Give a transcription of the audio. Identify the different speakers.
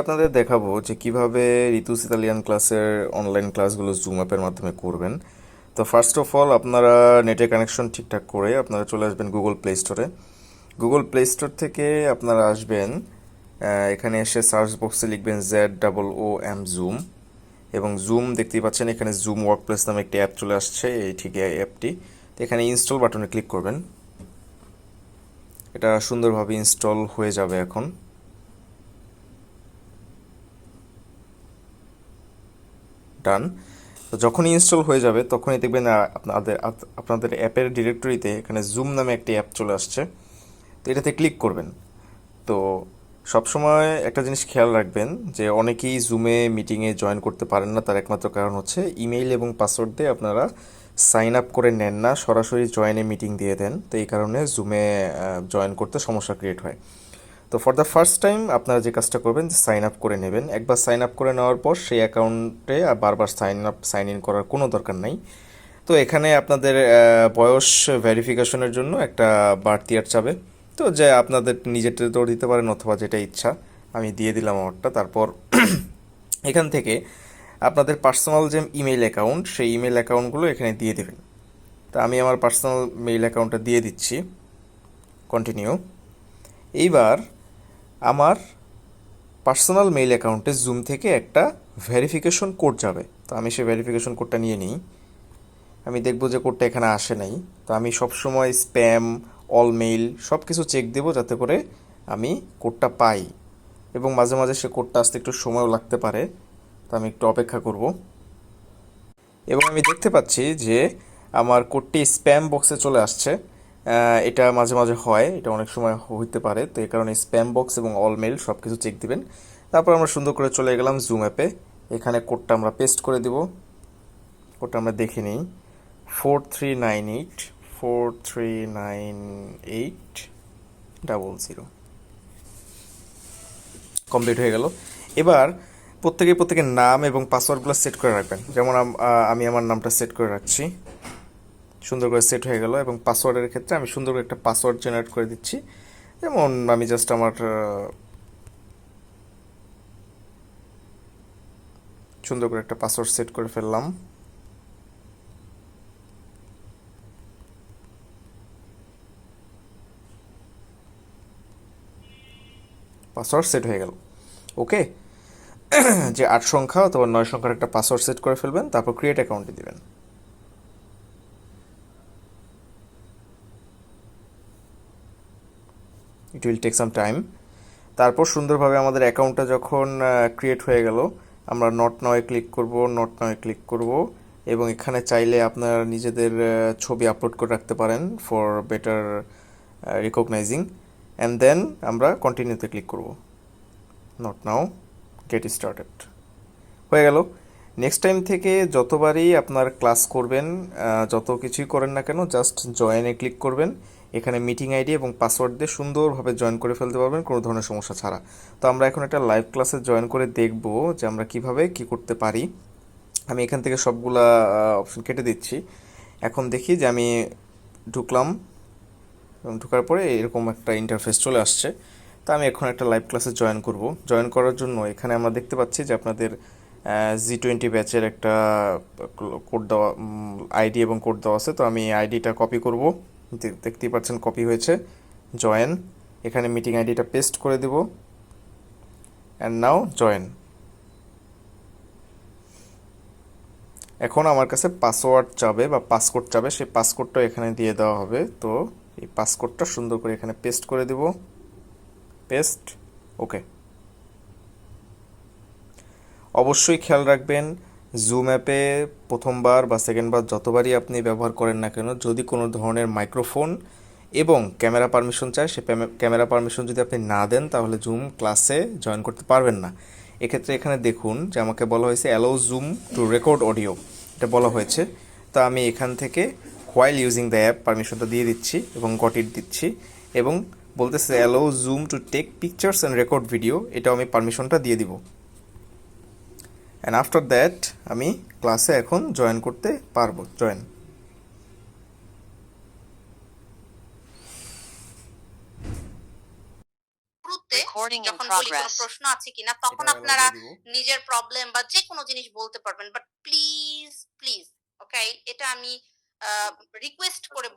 Speaker 1: আপনাদের দেখাবো যে কিভাবে ঋতুস ইতালিয়ান ক্লাসের অনলাইন ক্লাসগুলো জুম অ্যাপের মাধ্যমে করবেন। তো ফার্স্ট অফ অল আপনারা নেটের কানেকশন ঠিকঠাক করে আপনারা চলে আসবেন গুগল প্লে স্টোরে। গুগল প্লে স্টোর থেকে আপনারা আসবেন, এখানে এসে সার্চ বক্সে লিখবেন ZOOM জুম, এবং জুম দেখতেই পাচ্ছেন এখানে জুম ওয়ার্কপ্লেস নামে একটি অ্যাপ চলে আসছে, এই ঠিক এই অ্যাপটি। তো এখানে ইনস্টল বাটনে ক্লিক করবেন, এটা সুন্দরভাবে ইনস্টল হয়ে যাবে এখন। ডান। তো যখনই ইনস্টল হয়ে যাবে তখনই দেখবেন আপনাদের অ্যাপের ডিরেক্টরিতে এখানে জুম নামে একটি অ্যাপ চলে আসছে। তো এটাতে ক্লিক করবেন। তো সবসময় একটা জিনিস খেয়াল রাখবেন যে অনেকেই জুমে মিটিংয়ে জয়েন করতে পারেন না, তার একমাত্র কারণ হচ্ছে ইমেইল এবং পাসওয়ার্ড দিয়ে আপনারা সাইন আপ করে নেন না, সরাসরি জয়েনে মিটিং দিয়ে দেন। তো এই কারণে জুমে জয়েন করতে সমস্যা ক্রিয়েট হয়। তো ফর দ্য ফার্স্ট টাইম আপনারা যে কাজটা করবেন যে সাইন আপ করে নেবেন। একবার সাইন আপ করে নেওয়ার পর সেই অ্যাকাউন্টে আর বারবার সাইন ইন করার কোনো দরকার নাই। তো এখানে আপনাদের বয়স ভেরিফিকেশনের জন্য একটা বাড়তি আর চাবে। তো যে আপনাদের নিজেরটা তো দিতে পারেন অথবা যেটা ইচ্ছা, আমি দিয়ে দিলাম আমারটা। তারপর এখান থেকে আপনাদের পার্সোনাল যে ইমেল অ্যাকাউন্ট, সেই ইমেল অ্যাকাউন্টগুলো এখানে দিয়ে দেবেন। তো আমি আমার পার্সোনাল মেইল অ্যাকাউন্টটা দিয়ে দিচ্ছি, কন্টিনিউ। এইবার আমার পার্সোনাল মেইল অ্যাকাউন্টে জুম থেকে একটা ভেরিফিকেশন কোড যাবে। তো আমি সেই ভেরিফিকেশন কোডটা নিয়ে নিই। আমি দেখব যে কোডটা এখানে আসে নাই। তো আমি সবসময় স্প্যাম, অল মেইল সব কিছু চেক দেবো যাতে করে আমি কোডটা পাই, এবং মাঝে মাঝে সে কোডটা আসতে একটু সময়ও লাগতে পারে। তো আমি একটু অপেক্ষা করব, এবং আমি দেখতে পাচ্ছি যে আমার কোডটি স্প্যাম বক্সে চলে আসছে। এটা মাঝে মাঝে হয়, এটা অনেক সময় হইতে পারে। তো এই কারণে স্প্যাম বক্স এবং অল মেইল সব কিছু চেক দিবেন। তারপর আমরা সুন্দর করে চলে গেলাম জুম অ্যাপে। এখানে কোডটা আমরা পেস্ট করে দিব। কোডটা আমরা দেখে নিই, 4398 কমপ্লিট হয়ে গেল। এবার প্রত্যেকের নাম এবং পাসওয়ার্ডগুলো সেট করে রাখবেন। যেমন আমি আমার নামটা সেট করে রাখছি, সুন্দর করে সেট হয়ে গেল। এবং পাসওয়ার্ডের ক্ষেত্রে আমি সুন্দর করে একটা পাসওয়ার্ড জেনারেট করে দিচ্ছি। যেমন আমি জাস্ট আমার সুন্দর করে একটা পাসওয়ার্ড সেট করে ফেললাম। পাসওয়ার্ড সেট হয়ে গেল। ওকে। যে 8 সংখ্যা অথবা 9 সংখ্যার একটা পাসওয়ার্ড সেট করে ফেলবেন, তারপর ক্রিয়েট অ্যাকাউন্টে দিবেন। It will take some time. তারপর সুন্দরভাবে আমাদের অ্যাকাউন্টটা যখন ক্রিয়েট হয়ে গেল, আমরা নট নাওয়ে ক্লিক করব, নট নাওয়ে ক্লিক করব। এবং এখানে চাইলে আপনারা নিজেদের ছবি আপলোড করে রাখতে পারেন for better recognising. And then আমরা কন্টিনিউতে ক্লিক করব। নট নাও, গেট স্টার্টেড হয়ে গেল। নেক্সট টাইম থেকে যতবারই আপনার ক্লাস করবেন, যত কিছুই করেন না কেন, জাস্ট জয়েনে ক্লিক করবেন। এখানে মিটিং আইডি এবং পাসওয়ার্ড দিয়ে সুন্দরভাবে জয়েন করে ফেলতে পারবেন কোনো ধরনের সমস্যা ছাড়া। তো আমরা এখন একটা লাইভ ক্লাসে জয়েন করে দেখব যে আমরা কিভাবে কি করতে পারি। আমি এখান থেকে সবগুলা অপশন কেটে দিচ্ছি। এখন দেখি যে আমি ঢুকলাম, এবং ঢোকার পরে এরকম একটা ইন্টারফেস চলে আসছে। তো আমি এখন একটা লাইভ ক্লাসে জয়েন করব। জয়েন করার জন্য এখানে আমরা দেখতে পাচ্ছি যে আপনাদের G20 ব্যাচের একটা কোড দেওয়া, আইডি এবং কোড দেওয়া আছে। তো আমি আইডিটা কপি করব, দেখতেই পাচ্ছেন কপি হয়েছে। জয়েন, এখানে মিটিং আইডিটা পেস্ট করে দেব, অ্যান্ড নাও জয়েন। এখন আমার কাছে পাসওয়ার্ড চাবে বা পাসকোড চাবে, সেই পাসকোডটা এখানে দিয়ে দেওয়া হবে। তো এই পাসকোডটা সুন্দর করে এখানে পেস্ট করে দেব, পেস্ট। ওকে। অবশ্যই খেয়াল রাখবেন, জুম অ্যাপে প্রথমবার বা সেকেন্ডবার যতবারই আপনি ব্যবহার করেন না কেন, যদি কোনো ধরনের মাইক্রোফোন এবং ক্যামেরা পারমিশন চায়, সে ক্যামেরা পারমিশন যদি আপনি না দেন তাহলে জুম ক্লাসে জয়েন করতে পারবেন না। এক্ষেত্রে এখানে দেখুন যে আমাকে বলা হয়েছে allow Zoom to record audio, এটা বলা হয়েছে। তো আমি এখান থেকে হোয়াইল ইউজিং দ্য অ্যাপ পারমিশনটা দিয়ে দিচ্ছি এবং গট ইট দিচ্ছি, এবং বলতেছে allow Zoom to take pictures and record video, এটাও আমি পারমিশনটা দিয়ে দিব। অ্যান্ড আফটার দ্যাট আমি ক্লাসে এখন জয়েন করতে পারবো। জয়েন।
Speaker 2: Recording in
Speaker 3: যখন বলি কোনো
Speaker 2: progress.
Speaker 3: প্রশ্ন আছে কিনা তখন
Speaker 1: এটাও অ্যালাউ
Speaker 3: আপনারা
Speaker 1: দিয়ে দিব।
Speaker 3: নিজের প্রবলেম বা যে কোনো জিনিস বলতে পারবেন, বাট প্লিজ প্লিজ ওকে, এটা আমি রিকোয়েস্ট করে